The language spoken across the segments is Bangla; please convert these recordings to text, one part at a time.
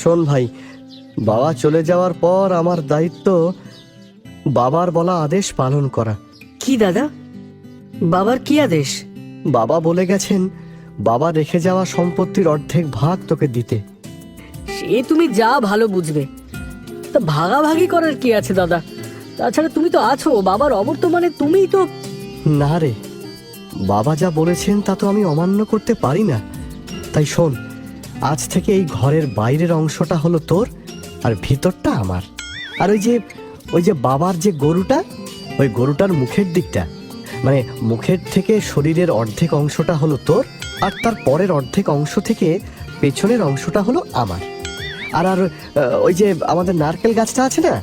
শোন ভাই, বাবা চলে যাওয়ার পর আমার দায়িত্ব বাবার বলা আদেশ পালন করা। কি দাদা, বাবার কি আদেশ? বাবা বলে গেছেন বাবা রেখে যাওয়া সম্পত্তির অর্ধেক ভাগ তোকে দিতে। সে তুমি যা ভালো বুঝবে। তা ভাগাভাগি করার কি আছে দাদা? তাছাড়া তুমি তো আছো, বাবার অবর্তমানে তুমিই তো। না রে, বাবা যা বলেছেন তা তো আমি অমান্য করতে পারি না। তাই শোন, আজ থেকে এই ঘরের বাইরের অংশটা হলো তোর, আর ভিতরটা আমার। আর ওই যে বাবার যে গরুটা, ওই গরুটার মুখের দিকটা, মানে মুখের থেকে শরীরের অর্ধেক অংশটা হলো তোর, আর তার পরের অর্ধেক অংশ থেকে পেছনের অংশটা হলো আমার। আর ওই যে আমাদের নারকেল গাছটা আছে না,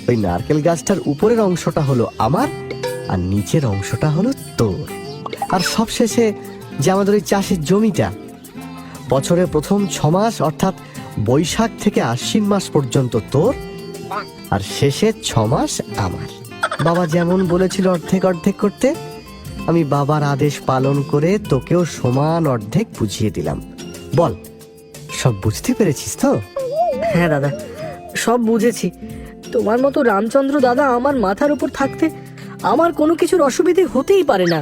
ওই নারকেল গাছটার উপরের অংশটা হলো আমার, আর নিচের অংশটা হলো তোর। আর সবশেষে যে আমাদের ওই চাষের জমিটা, বছরের প্রথম 6 মাস অর্থাৎ বৈশাখ থেকে আশ্বিন মাস পর্যন্ত তোর, আর শেষে 6 মাস আমার। বাবা যেমন বলেছিল অর্ধেক অর্ধেক করতে, আমি বাবার আদেশ পালন করে তোকেও সমান অর্ধেক বুঝিয়ে দিলাম। বল, সব বুঝতে পেরেছিস তো? হ্যাঁ দাদা, সব বুঝেছি। তোমার মতো রামচন্দ্র দাদা আমার মাথার উপর থাকতে আমার কোনো কিছুর অসুবিধে হতেই পারে না।